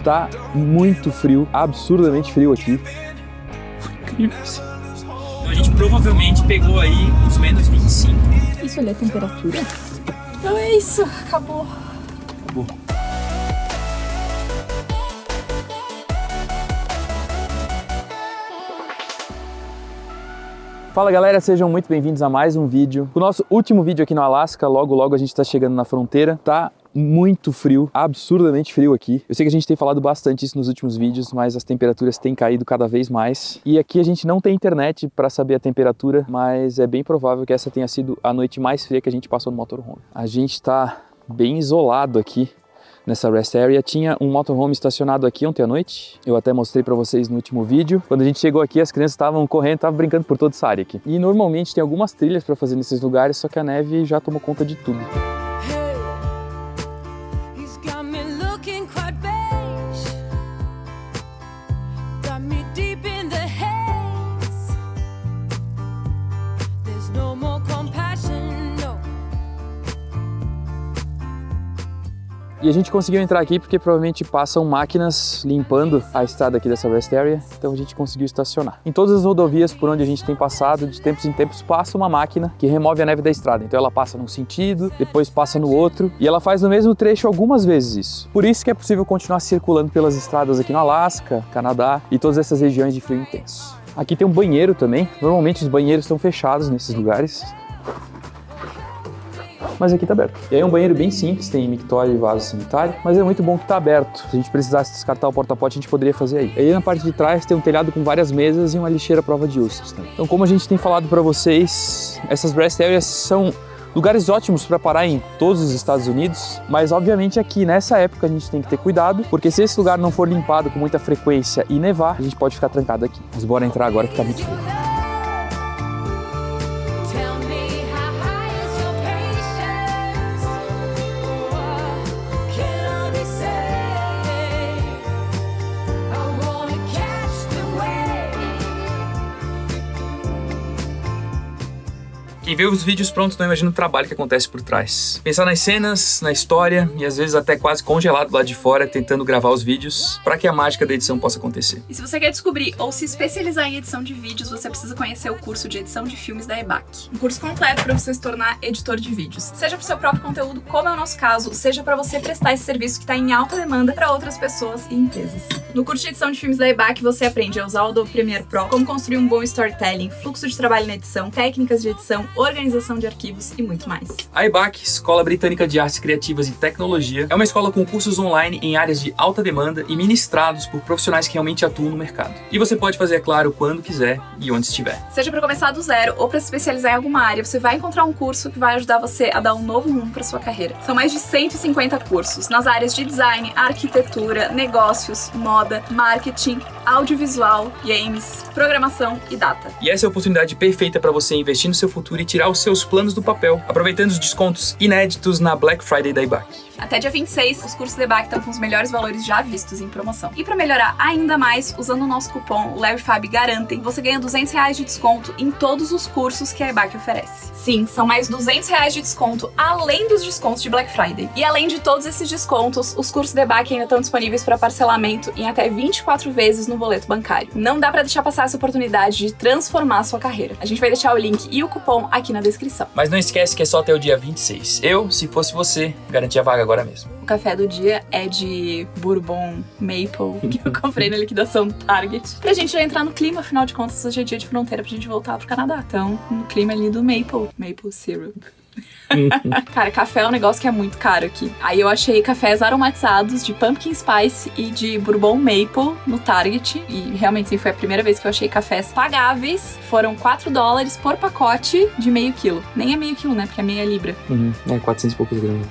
Tá muito frio, absurdamente frio aqui. Incrível. A gente provavelmente pegou aí uns menos 25. Isso ali é temperatura? Então é isso, acabou. Acabou. Fala galera, sejam muito bem-vindos a mais um vídeo. O nosso último vídeo aqui no Alasca, logo a gente tá chegando na fronteira. Tá muito frio, absurdamente frio aqui. Eu sei que a gente tem falado bastante isso nos últimos vídeos, mas as temperaturas têm caído cada vez mais. E aqui a gente não tem internet para saber a temperatura, mas é bem provável que essa tenha sido a noite mais fria que a gente passou no motorhome. A gente tá bem isolado aqui nessa rest area. Tinha um motorhome estacionado aqui ontem à noite. Eu até mostrei para vocês no último vídeo. Quando a gente chegou aqui, as crianças estavam correndo, estavam brincando por toda essa área aqui. E normalmente tem algumas trilhas para fazer nesses lugares, só que a neve já tomou conta de tudo. E a gente conseguiu entrar aqui porque provavelmente passam máquinas limpando a estrada aqui dessa rest area, então a gente conseguiu estacionar. Em todas as rodovias por onde a gente tem passado, de tempos em tempos passa uma máquina que remove a neve da estrada. Então ela passa num sentido, depois passa no outro, e ela faz no mesmo trecho algumas vezes isso. Por isso que é possível continuar circulando pelas estradas aqui no Alasca, Canadá e todas essas regiões de frio intenso. Aqui tem um banheiro também, normalmente os banheiros estão fechados nesses lugares, mas aqui tá aberto. E aí é um banheiro bem simples, tem mictório e vaso sanitário, mas é muito bom que tá aberto. Se a gente precisasse descartar o porta-pote, a gente poderia fazer aí. Aí na parte de trás tem um telhado com várias mesas e uma lixeira à prova de usos também. Então, como a gente tem falado para vocês, essas rest areas são lugares ótimos para parar em todos os Estados Unidos, mas obviamente aqui nessa época a gente tem que ter cuidado, porque se esse lugar não for limpado com muita frequência e nevar, a gente pode ficar trancado aqui. Mas bora entrar agora que tá muito frio. Quem vê os vídeos prontos não imagina o trabalho que acontece por trás. Pensar nas cenas, na história e às vezes até quase congelado lá de fora tentando gravar os vídeos para que a mágica da edição possa acontecer. E se você quer descobrir ou se especializar em edição de vídeos, você precisa conhecer o curso de edição de filmes da EBAC. Um curso completo para você se tornar editor de vídeos. Seja para o seu próprio conteúdo, como é o nosso caso, seja para você prestar esse serviço que está em alta demanda para outras pessoas e empresas. No curso de edição de filmes da EBAC, você aprende a usar o Adobe Premiere Pro, como construir um bom storytelling, fluxo de trabalho na edição, técnicas de edição, organização de arquivos e muito mais. A EBAC, Escola Britânica de Artes Criativas e Tecnologia, é uma escola com cursos online em áreas de alta demanda e ministrados por profissionais que realmente atuam no mercado. E você pode fazer, é claro, quando quiser e onde estiver. Seja para começar do zero ou para se especializar em alguma área, você vai encontrar um curso que vai ajudar você a dar um novo rumo para sua carreira. São mais de 150 cursos nas áreas de design, arquitetura, negócios, moda, marketing, audiovisual, games, programação e data. E essa é a oportunidade perfeita para você investir no seu futuro e tirar os seus planos do papel, aproveitando os descontos inéditos na Black Friday da EBAC. Até dia 26, os cursos da EBAC estão com os melhores valores já vistos em promoção. E para melhorar ainda mais, usando o nosso cupom LarryFab Garantem, você ganha R$200 de desconto em todos os cursos que a EBAC oferece. Sim, são mais R$200 de desconto, além dos descontos de Black Friday. E além de todos esses descontos, os cursos da EBAC ainda estão disponíveis para parcelamento em até 24 vezes no boleto bancário. Não dá para deixar passar essa oportunidade de transformar a sua carreira. A gente vai deixar o link e o cupom aqui na descrição. Mas não esquece que é só até o dia 26. Eu, se fosse você, garantia a vaga agora mesmo. O café do dia é de Bourbon Maple, que eu comprei na liquidação Target. Pra gente já entrar no clima, afinal de contas, hoje é dia de fronteira pra gente voltar pro Canadá. Então, no clima ali do Maple Syrup. Cara, café é um negócio que é muito caro aqui. Aí eu achei cafés aromatizados de Pumpkin Spice e de Bourbon Maple no Target. E realmente, sim, foi a primeira vez que eu achei cafés pagáveis. Foram $4 por pacote de meio quilo. Nem é meio quilo, né? Porque é meia libra. É 400 e poucos gramas.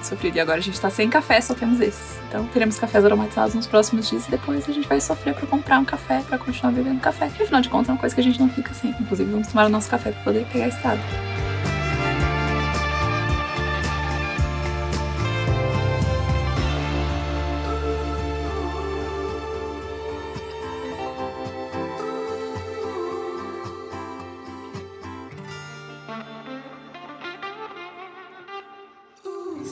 Sofrido. E agora a gente tá sem café, só temos esses. Então teremos cafés aromatizados nos próximos dias e depois a gente vai sofrer pra comprar um café, pra continuar bebendo café. Que afinal de contas é uma coisa que a gente não fica sem. Inclusive vamos tomar o nosso café pra poder pegar a estrada.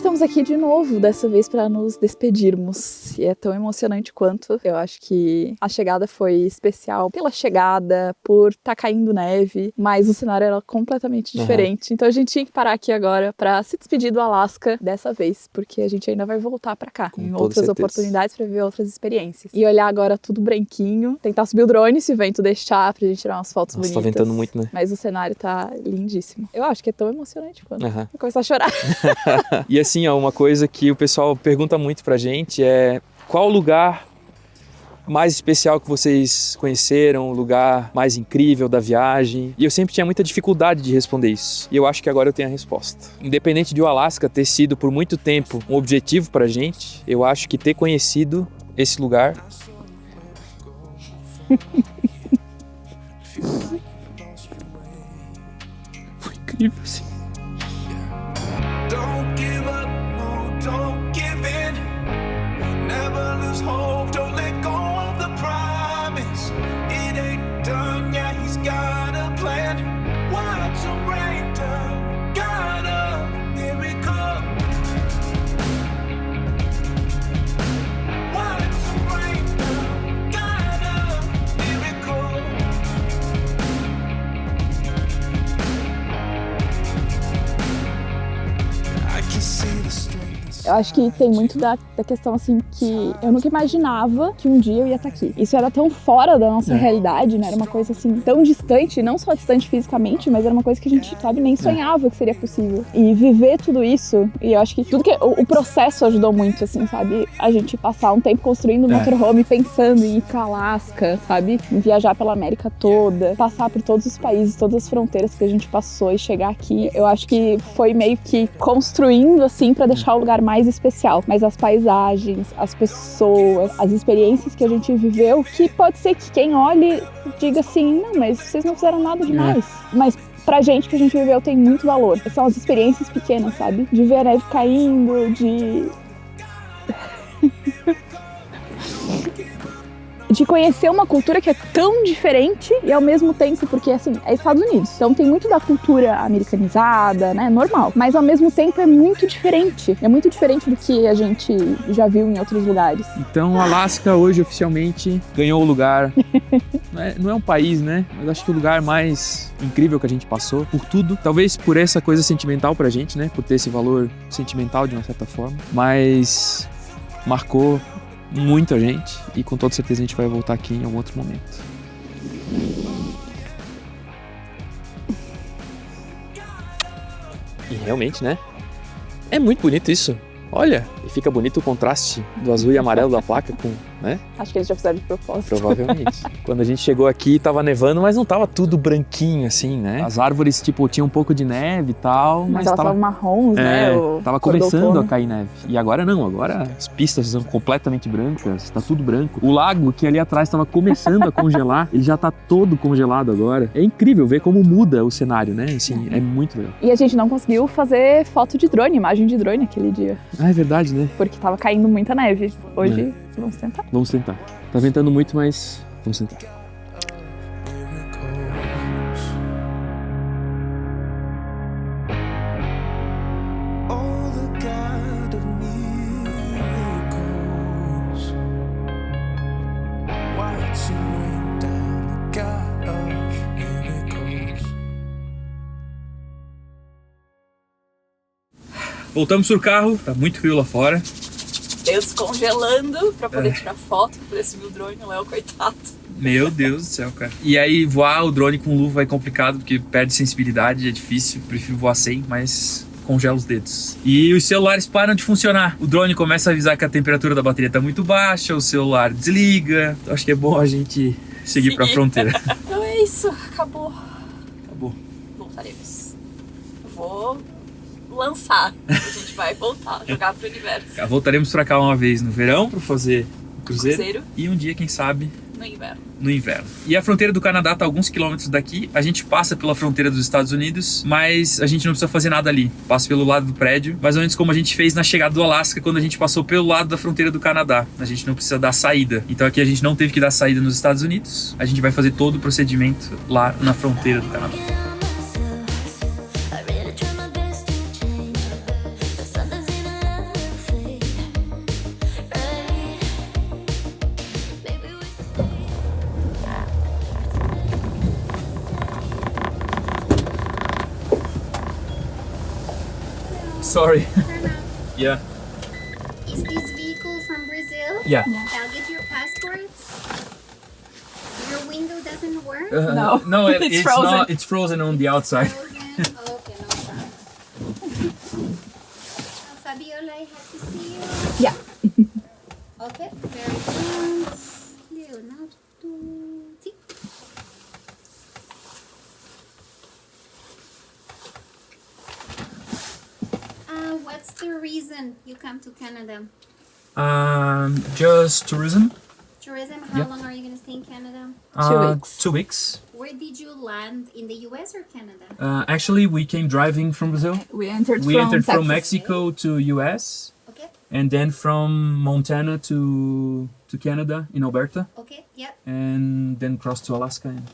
estamos aqui de novo, dessa vez para nos despedirmos. E é tão emocionante quanto. Eu acho que a chegada foi especial pela chegada, por tá caindo neve, mas o cenário era completamente diferente. Então a gente tinha que parar aqui agora para se despedir do Alasca dessa vez, porque a gente ainda vai voltar para cá, em outras oportunidades para ver outras experiências. E olhar agora tudo branquinho, tentar subir o drone se o vento deixar, pra gente tirar umas fotos bonitas. Tá ventando muito, né? Mas o cenário tá lindíssimo. Eu acho que é tão emocionante quando eu começar a chorar. E assim, ó, uma coisa que o pessoal pergunta muito pra gente é qual o lugar mais especial que vocês conheceram, o lugar mais incrível da viagem? E eu sempre tinha muita dificuldade de responder isso. E eu acho que agora eu tenho a resposta. Independente de o Alasca ter sido por muito tempo um objetivo pra gente, eu acho que ter conhecido esse lugar foi incrível, assim. Don't give up, no, don't give in. Never lose hope, don't let go of the promise. It ain't done yet, he's got a plan. Watch him rain down, got a miracle. Watch him rain down, got a miracle. I can see the strength. Eu acho que tem muito da questão, assim, que eu nunca imaginava que um dia eu ia estar aqui. Isso era tão fora da nossa realidade, né? Era uma coisa, assim, tão distante, não só distante fisicamente, mas era uma coisa que a gente, sabe, nem sonhava que seria possível. E viver tudo isso, e eu acho que tudo que... O processo ajudou muito, assim, sabe? A gente passar um tempo construindo um motorhome, pensando em ir pro Alasca, sabe? Em viajar pela América toda, passar por todos os países, todas as fronteiras que a gente passou e chegar aqui. Eu acho que foi meio que construindo, assim, pra deixar o lugar mais especial, mas as paisagens, as pessoas, as experiências que a gente viveu, que pode ser que quem olhe diga assim, não, mas vocês não fizeram nada demais. Mas pra gente que a gente viveu tem muito valor. São as experiências pequenas, sabe? De ver a neve caindo, de conhecer uma cultura que é tão diferente e ao mesmo tempo, porque assim, é Estados Unidos, então tem muito da cultura americanizada, né, normal, mas ao mesmo tempo é muito diferente do que a gente já viu em outros lugares. Então o Alasca hoje oficialmente ganhou o lugar, não é um país, né, mas acho que o lugar mais incrível que a gente passou, por tudo, talvez por essa coisa sentimental pra gente, né, por ter esse valor sentimental de uma certa forma, mas marcou muito a gente e com toda certeza a gente vai voltar aqui em algum outro momento. E realmente, né? É muito bonito isso. Olha, e fica bonito o contraste do azul e amarelo da placa com, né? Acho que eles já fizeram de propósito. Provavelmente. Quando a gente chegou aqui, tava nevando, mas não tava tudo branquinho assim, né? As árvores, tipo, tinham um pouco de neve e tal, mas elas tava estavam marrons, né? Tava começando a cair neve. E agora não, agora as pistas são completamente brancas, tá tudo branco. O lago, que ali atrás tava começando a congelar, ele já tá todo congelado agora. É incrível ver como muda o cenário, né? Assim, é muito legal. E a gente não conseguiu fazer foto de drone, imagem de drone aquele dia. Ah, é verdade, né? Porque tava caindo muita neve. Hoje, vamos tentar. Vamos tentar. Tá ventando muito, mas vamos tentar. Voltamos pro carro, tá muito frio lá fora. Descongelando pra poder tirar foto, pra poder subir o drone, o Léo, coitado. Meu Deus do céu, cara. E aí voar o drone com luva é complicado, porque perde sensibilidade, é difícil. Prefiro voar sem, mas congela os dedos. E os celulares param de funcionar. O drone começa a avisar que a temperatura da bateria tá muito baixa, o celular desliga. Então acho que é bom a gente seguir pra fronteira. Então é isso, acabou. Acabou. Voltaremos. Eu vou lançar. A gente vai voltar, jogar pro universo. Voltaremos pra cá uma vez no verão pra fazer o cruzeiro. E um dia, quem sabe, no inverno. E a fronteira do Canadá tá a alguns quilômetros daqui. A gente passa pela fronteira dos Estados Unidos, mas a gente não precisa fazer nada ali. Passa pelo lado do prédio, mais ou menos como a gente fez na chegada do Alasca, quando a gente passou pelo lado da fronteira do Canadá. A gente não precisa dar saída. Então aqui a gente não teve que dar saída nos Estados Unidos. A gente vai fazer todo o procedimento lá na fronteira do Canadá. Sorry. Turn off. Yeah. Is this vehicle from Brazil? Yeah. I'll get your passports. Your window doesn't work? No. No, It's frozen. not. It's frozen on the outside. Frozen? Okay, no problem. Fabiola, I have to see you. Yeah. Okay, very good. Leonardo. Sì. What's the reason you come to Canada? Just tourism. Tourism? How long are you going to stay in Canada? 2 weeks. 2 weeks. Where did you land? In the US or Canada? Actually, we came driving from Brazil. We entered We from entered from Texas. Mexico to US, Okay, and then from Montana to Canada in Alberta, okay, yep. and then crossed to Alaska and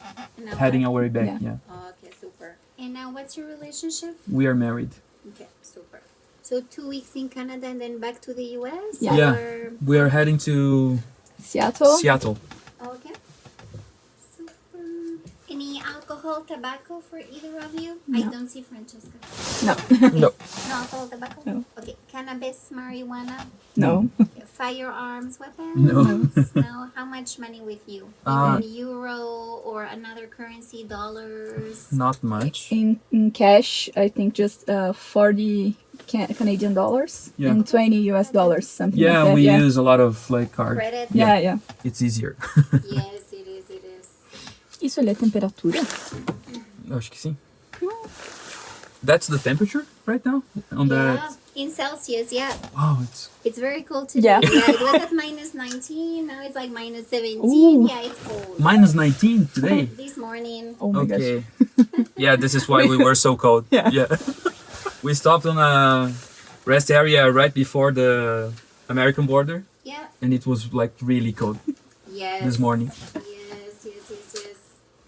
Now heading our way back. Yeah. Yeah. Okay, super. And now what's your relationship? We are married. Okay, super. So 2 weeks in Canada and then back to the US? Yeah. Yeah. Or... We are heading to Seattle. Seattle. Okay. Super. Any alcohol, tobacco for either of you? I No. don't see Francesca. No. No. No alcohol, tobacco? No. Okay. Cannabis, marijuana, No. firearms, weapons? No. No. How much money with you? Uh, Even euro or another currency, dollars? Not much. In cash, I think just 40 Canadian dollars Yeah. and 20 US dollars, something Yeah, like that. we yeah. use a lot of like card. Credit? Yeah, yeah. It's easier. Yes, it is, it is. Isso ali é temperatura? Acho que sim. That's the temperature right now on Yeah, that. in Celsius, yeah. Wow, It's very cold today. Yeah. It was at minus 19, now it's like minus 17. Ooh. Yeah, it's cold. minus 19 today. This morning. Oh my gosh. Okay. Yeah, this is why we were so cold. Yeah. We stopped on a rest area right before the American border, Yeah. and it was like really cold Yes. this morning. Yes.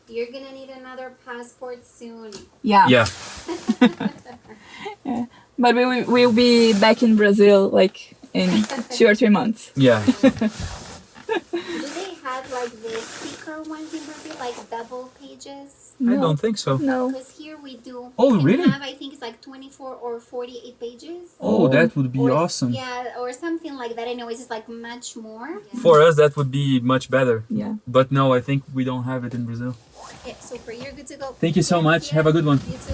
You're gonna need another passport soon. Yeah. Yeah. But we'll be back in Brazil like in 2 or 3 months. Yeah. Do they have like the thicker ones in Brazil, like double pages? I don't think so. No. Because here we do. Oh, we can really? Have, I think it's like 24 or 48 pages. Oh, that would be Or- awesome. Yeah, or something like that. Anyways, it's like much more. Yeah. For us, that would be much better. Yeah. But no, I think we don't have it in Brazil. Yeah, super. You're good to go. Thank you so Yes, much. Have a good one. You too.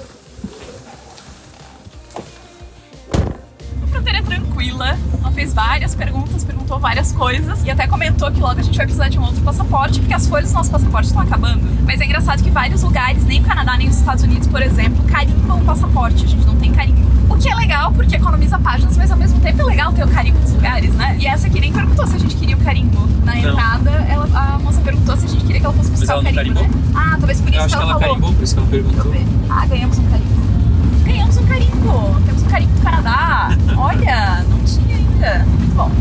A fronteira é tranquila, ela fez várias perguntas, perguntou várias coisas e até comentou que logo a gente vai precisar de um outro passaporte porque as folhas do nosso passaporte estão acabando. Mas é engraçado que vários lugares, nem o Canadá nem os Estados Unidos, por exemplo, carimbam o passaporte, a gente não tem carimbo. O que é legal porque economiza páginas, mas ao mesmo tempo é legal ter o carimbo dos lugares, né? E essa aqui nem perguntou se a gente queria o carimbo. Na entrada, a moça perguntou se a gente queria que ela fosse buscar ela o não carimbo, carimbou? né? Ah, talvez por isso Eu acho que ela falou. carimbou, por isso que ela Deixa eu perguntou. ver. Ah, ganhamos um carimbo. Ganhamos um carimbo. Temos um carimbo do Canadá. Olha, não tinha ainda. Muito bom.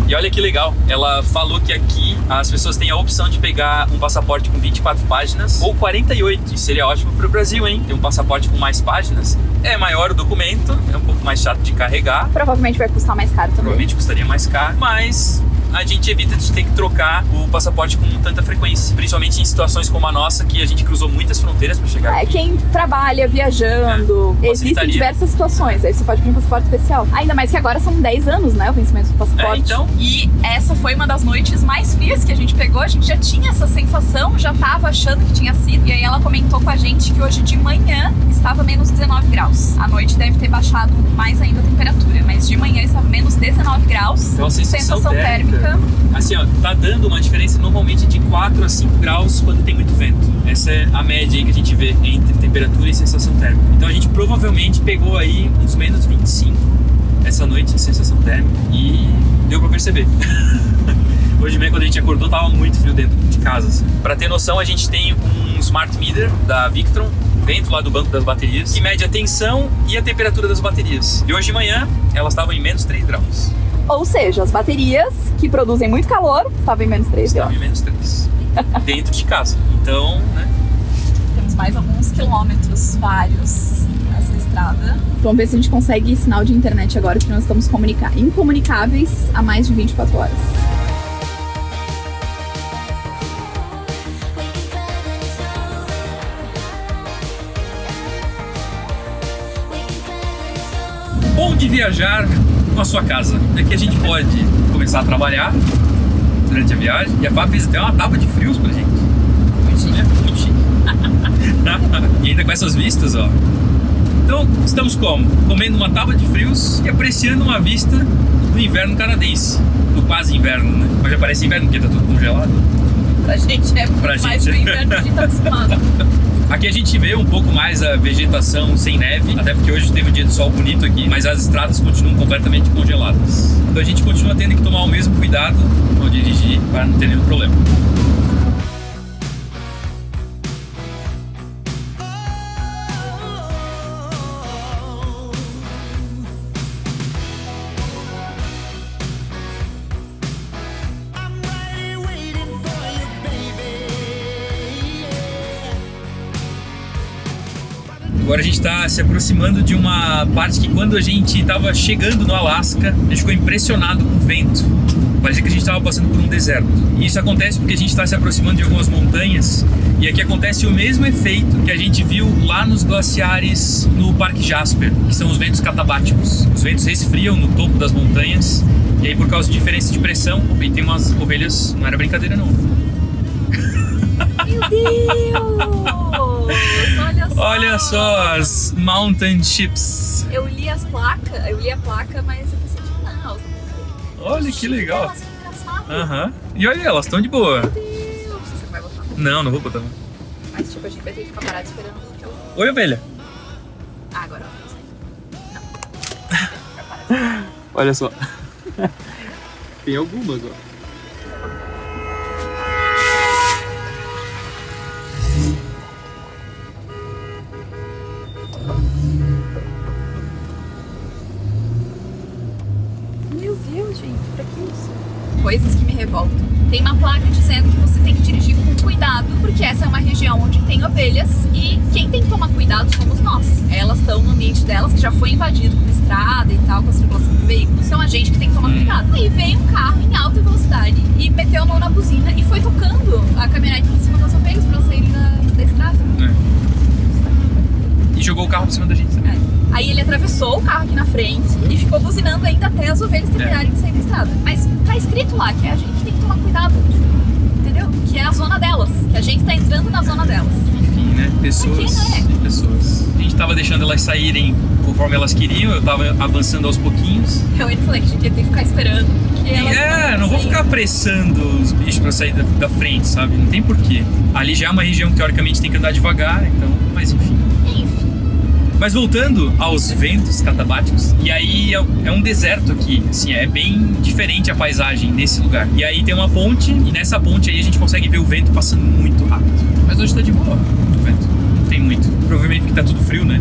E olha que legal, ela falou que aqui as pessoas têm a opção de pegar um passaporte com 24 páginas ou 48, e seria ótimo para o Brasil, hein? Ter um passaporte com mais páginas. É maior o documento, é um pouco mais chato de carregar, Provavelmente vai custar mais caro também. provavelmente custaria mais caro, mas a gente evita de ter que trocar o passaporte com tanta frequência, principalmente em situações como a nossa, que a gente cruzou muitas fronteiras para chegar É, aqui. quem trabalha viajando, existem facilitaria. diversas situações. Aí você pode pedir um passaporte especial. Ainda mais que agora são 10 anos, né, o vencimento do passaporte. Então. E essa foi uma das noites mais frias que a gente pegou. A gente já tinha essa sensação, já tava achando que tinha sido. E aí ela comentou com a gente que hoje de manhã estava menos 19 graus. À noite deve ter baixado mais ainda a temperatura, mas de manhã estava menos 19 graus. Então, a sensação térmica. Assim, ó, tá dando uma diferença normalmente de 4 a 5 graus quando tem muito vento. Essa é a média aí que a gente vê entre temperatura e sensação térmica. Então a gente provavelmente pegou aí uns menos 25 essa noite de sensação térmica e deu pra perceber. Hoje de manhã, quando a gente acordou, tava muito frio dentro de casa. Assim. Pra ter noção, a gente tem um smart meter da Victron dentro lá do banco das baterias que mede a tensão e a temperatura das baterias. E hoje de manhã, elas estavam em menos 3 graus. Ou seja, as baterias que produzem muito calor estavam em menos 3 graus. Estavam em menos 3. Dentro de casa. Então, né? Temos mais alguns quilômetros, vários, nessa estrada. Vamos ver se a gente consegue sinal de internet agora, porque nós estamos incomunicáveis há mais de 24 horas. Bom bom de viajar com a sua casa é que a gente pode começar a trabalhar durante a viagem e a Fá fez até uma tábua de frios pra gente. Muito chique. Muito chique. E ainda com essas vistas, ó. Então, estamos como? Comendo uma tábua de frios e apreciando uma vista do inverno canadense. Do quase inverno, né? Mas já parece inverno porque tá tudo congelado. Pra gente é Pra mais gente. do inverno que a gente tá acostumado. Aqui a gente vê um pouco mais a vegetação sem neve, até porque hoje teve um dia de sol bonito aqui, mas as estradas continuam completamente congeladas. Então a gente continua tendo que tomar o mesmo cuidado ao dirigir para não ter nenhum problema. Agora a gente está se aproximando de uma parte que quando a gente estava chegando no Alasca, a gente ficou impressionado com o vento. Parecia que a gente estava passando por um deserto. E isso acontece porque a gente está se aproximando de algumas montanhas e aqui acontece o mesmo efeito que a gente viu lá nos glaciares no Parque Jasper, que são os ventos catabáticos. Os ventos resfriam no topo das montanhas e aí por causa de diferença de pressão, e tem umas ovelhas, não era brincadeira não. Meu Deus! Olha só! Olha só as Mountain Chips. Eu li a placa, mas eu pensei que não. Olha que legal. Nossa, que engraçado. Aham. E olha, elas estão de boa. Meu Deus! Você vai botar? Não vou botar. Mas tipo, a gente vai ter que ficar parado esperando que elas... Oi, ovelha. Ah, agora elas vão sair. Não. Olha só. Tem algumas, ó. Meu Deus, gente, pra que isso? Coisas que me revoltam. Tem uma placa dizendo que você tem que dirigir com cuidado, porque essa é uma região onde tem ovelhas e quem tem que tomar cuidado somos nós. Elas estão no ambiente delas, que já foi invadido com estrada e tal, com a circulação de veículos, então a gente que tem que tomar cuidado. Aí veio um carro em alta velocidade e meteu a mão na buzina e foi tocando a caminhonete por cima das ovelhas pra elas saírem da estrada. E jogou o carro por cima da gente também. Aí ele atravessou o carro aqui na frente e ficou buzinando ainda até as ovelhas terminarem de sair da estrada. Mas tá escrito lá que a gente tem que tomar cuidado, entendeu? Que é a zona delas, que a gente tá entrando na zona delas. Enfim, né? Pessoas Porque, e pessoas. A gente tava deixando elas saírem conforme elas queriam, eu tava avançando aos pouquinhos. Eu ainda falei que a gente ia ter que ficar esperando. Que elas Não vou ficar apressando os bichos pra sair da frente, sabe? Não tem porquê. Ali já é uma região que teoricamente tem que andar devagar, então, mas enfim. Mas voltando aos ventos catabáticos, e aí é um deserto aqui, assim, é bem diferente a paisagem nesse lugar. E aí tem uma ponte, e nessa ponte aí a gente consegue ver o vento passando muito rápido. Mas hoje tá de boa, muito vento, não tem muito. Provavelmente porque tá tudo frio, né?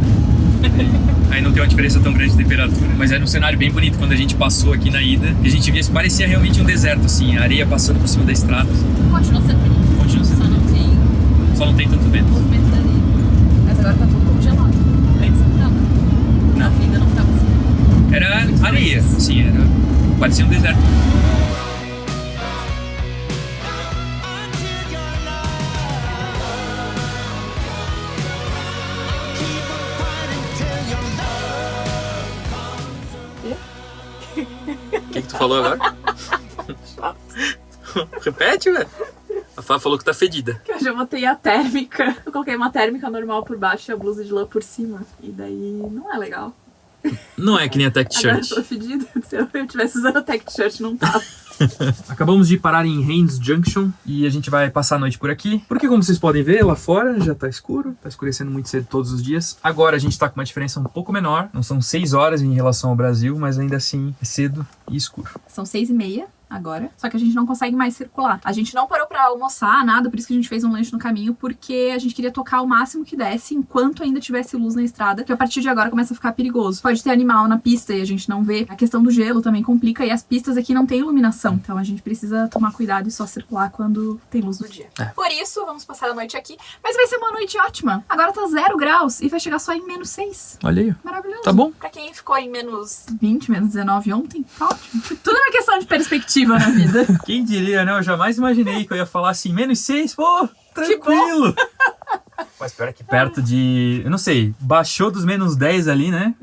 Aí não tem uma diferença tão grande de temperatura. Mas era um cenário bem bonito quando a gente passou aqui na ida. E a gente via, parecia realmente um deserto, assim, a areia passando por cima da estrada. Assim. Continua sendo bonito. Continua sendo. Só não tem tanto vento. Movimento da areia. Mas agora tá tudo congelado. Antes não. Na vida não tava assim. Era areia, assim, parecia um deserto. O que tu falou agora? Repete, velho. A Fá falou que tá fedida. Que hoje eu botei a térmica. Eu coloquei uma térmica normal por baixo e a blusa de lã por cima. E daí não é legal. Não é que nem a tech Agora shirt. eu tô fedida. Se eu tivesse usando a tech shirt, não tava. Acabamos de parar em Haines Junction e a gente vai passar a noite por aqui. Porque como vocês podem ver, lá fora já tá escuro, tá escurecendo muito cedo todos os dias. Agora a gente tá com uma diferença um pouco menor, não são 6 horas em relação ao Brasil, mas ainda assim é cedo e escuro. São 6h30 agora, só que a gente não consegue mais circular. A gente não parou pra almoçar, nada, por isso que a gente fez um lanche no caminho, porque a gente queria tocar o máximo que desse enquanto ainda tivesse luz na estrada, que a partir de agora começa a ficar perigoso. Pode ter animal na pista e a gente não vê. A questão do gelo também complica e as pistas aqui não tem iluminação, então a gente precisa tomar cuidado e só circular quando tem luz do dia. Por isso, vamos passar a noite aqui, mas vai ser uma noite ótima. Agora tá 0 graus e vai chegar só em -6. Olha aí. Maravilhoso. Tá bom. Pra quem ficou em -20, -19 ontem, tá ótimo. Tudo é uma questão de perspectiva na vida. Quem diria, né? Eu jamais imaginei que eu ia falar assim, -6, pô, tranquilo. Mas pior que perto de, eu não sei, baixou dos -10 ali, né?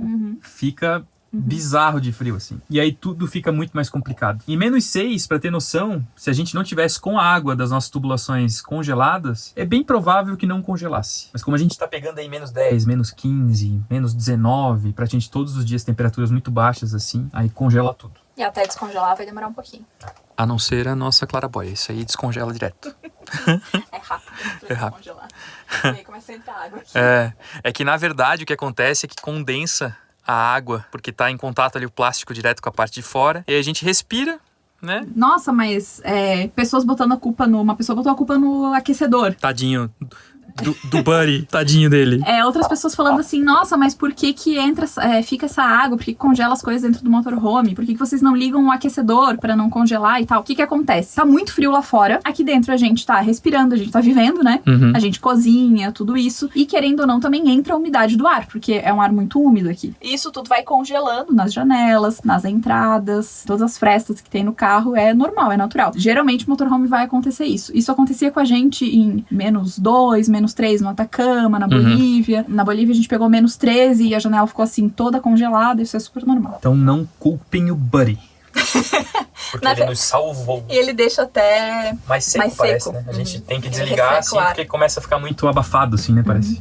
Fica bizarro de frio, assim. E aí tudo fica muito mais complicado. E -6, pra ter noção, se a gente não tivesse com a água das nossas tubulações congeladas, é bem provável que não congelasse. Mas como a gente tá pegando aí -10, -15, -19, pra gente todos os dias temperaturas muito baixas, assim, aí congela tudo. E até descongelar vai demorar um pouquinho. A não ser a nossa claraboia, isso aí descongela direto. É rápido pra descongelar. E aí começa a entrar água aqui. É que na verdade o que acontece é que condensa a água, porque tá em contato ali o plástico direto com a parte de fora, e aí a gente respira, né? Nossa, mas pessoas botando a culpa uma pessoa botou a culpa no aquecedor. Tadinho do Buddy, tadinho dele. Outras pessoas falando assim, nossa, mas por que entra, fica essa água, por que congela as coisas dentro do motorhome, por que vocês não ligam o aquecedor pra não congelar e tal? O que acontece? Tá muito frio lá fora, aqui dentro a gente tá respirando, a gente tá vivendo, né? A gente cozinha, tudo isso, e querendo ou não também entra a umidade do ar, porque é um ar muito úmido aqui. Isso tudo vai congelando nas janelas, nas entradas, todas as frestas que tem no carro, é normal, é natural. Geralmente o motorhome vai acontecer isso. Isso acontecia com a gente em -2, -3 no Atacama, na Bolívia. Na Bolívia a gente pegou -13 e a janela ficou assim toda congelada, isso é super normal. Então não culpem o Buddy. Porque ele nos salvou. E ele deixa até mais seco, parece, né? A gente tem que desligar assim, porque começa a ficar muito abafado, assim, né? Parece.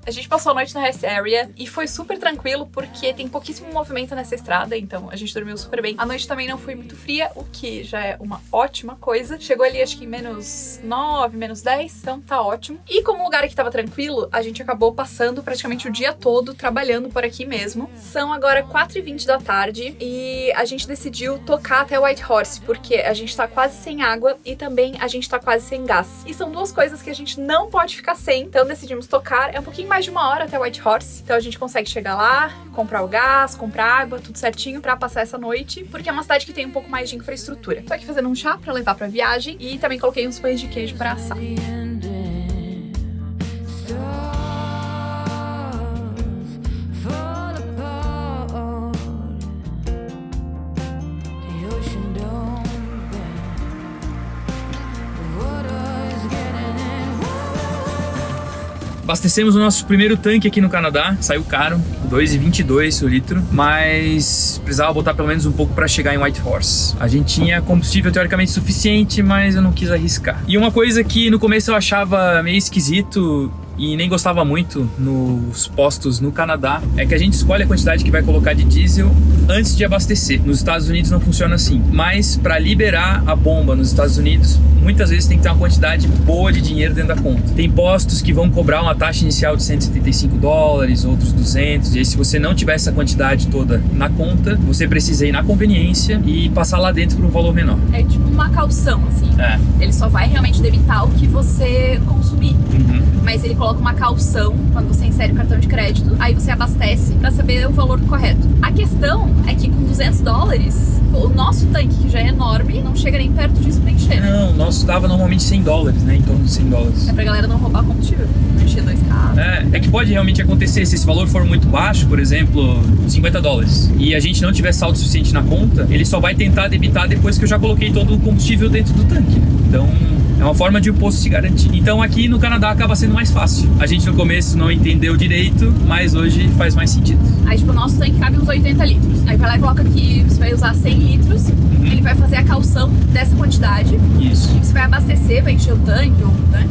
A gente passou a noite na rest area e foi super tranquilo porque tem pouquíssimo movimento nessa estrada, então a gente dormiu super bem. A noite também não foi muito fria, o que já é uma ótima coisa. Chegou ali acho que em -9, -10, então tá ótimo. E como o lugar aqui tava tranquilo, a gente acabou passando praticamente o dia todo trabalhando por aqui mesmo. São agora 4h20 da tarde e a gente decidiu tocar até Whitehorse, porque a gente tá quase sem água e também a gente tá quase sem gás. E são duas coisas que a gente não pode ficar sem, então decidimos tocar. É um pouquinho mais de 1 hora até Whitehorse, então a gente consegue chegar lá, comprar o gás, comprar água, tudo certinho pra passar essa noite, porque é uma cidade que tem um pouco mais de infraestrutura. Tô aqui fazendo um chá pra levar pra viagem e também coloquei uns pães de queijo pra assar. Abastecemos o nosso primeiro tanque aqui no Canadá, saiu caro, 2,22 o litro, mas precisava botar pelo menos um pouco para chegar em Whitehorse. A gente tinha combustível teoricamente suficiente, mas eu não quis arriscar. E uma coisa que no começo eu achava meio esquisito e nem gostava muito nos postos no Canadá, é que a gente escolhe a quantidade que vai colocar de diesel antes de abastecer. Nos Estados Unidos não funciona assim, mas para liberar a bomba nos Estados Unidos, muitas vezes tem que ter uma quantidade boa de dinheiro dentro da conta. Tem postos que vão cobrar uma taxa inicial de $175, outros 200, e aí se você não tiver essa quantidade toda na conta, você precisa ir na conveniência e passar lá dentro por um valor menor. É tipo uma calção, assim. Ele só vai realmente debitar o que você consumir. Mas ele coloca uma calção quando você insere o cartão de crédito, aí você abastece pra saber o valor correto. A questão é que com $200, o nosso tanque, que já é enorme, não chega nem perto disso pra encher. Não, o nosso dava normalmente $100, né? Em torno de $100. É pra galera não roubar combustível, não encher 2 carros. É que pode realmente acontecer, se esse valor for muito baixo, por exemplo, $50, e a gente não tiver saldo suficiente na conta, ele só vai tentar debitar depois que eu já coloquei todo o combustível dentro do tanque, né? Então é uma forma de o posto se garantir. Então aqui no Canadá acaba sendo mais fácil. A gente no começo não entendeu direito, mas hoje faz mais sentido. Aí tipo, o nosso tanque cabe uns 80 litros. Aí vai lá e coloca que você vai usar 100 litros, ele vai fazer a calção dessa quantidade. Isso. Você vai abastecer, vai encher o tanque,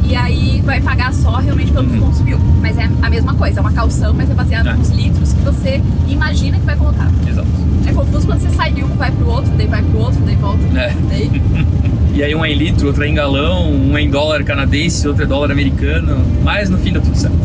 e aí vai pagar só realmente pelo que consumiu. Mas é a mesma coisa, é uma calção, mas é baseada nos litros que você imagina que vai colocar. Exato. É confuso quando você sai de um, vai pro outro, daí vai pro outro, daí volta. Daí... E aí um é em litro, outro é em galão, um é em dólar canadense, outro é dólar americano, mas no fim dá tudo certo.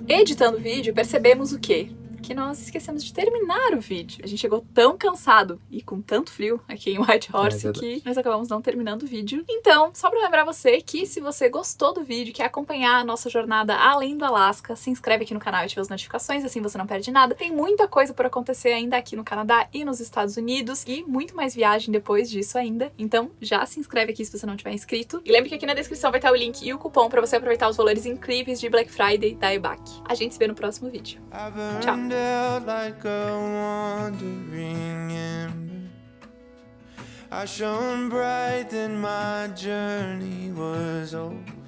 Editando o vídeo, percebemos o quê? que nós esquecemos de terminar o vídeo. A gente chegou tão cansado e com tanto frio aqui em Whitehorse que nós acabamos não terminando o vídeo. Então, só pra lembrar você que se você gostou do vídeo, quer acompanhar a nossa jornada além do Alasca, se inscreve aqui no canal e ativa as notificações, assim você não perde nada. Tem muita coisa por acontecer ainda aqui no Canadá e nos Estados Unidos e muito mais viagem depois disso ainda. Então, já se inscreve aqui se você não tiver inscrito. E lembre que aqui na descrição vai estar o link e o cupom pra você aproveitar os valores incríveis de Black Friday da EBAC. A gente se vê no próximo vídeo. Tchau! I shone bright, then my journey was over.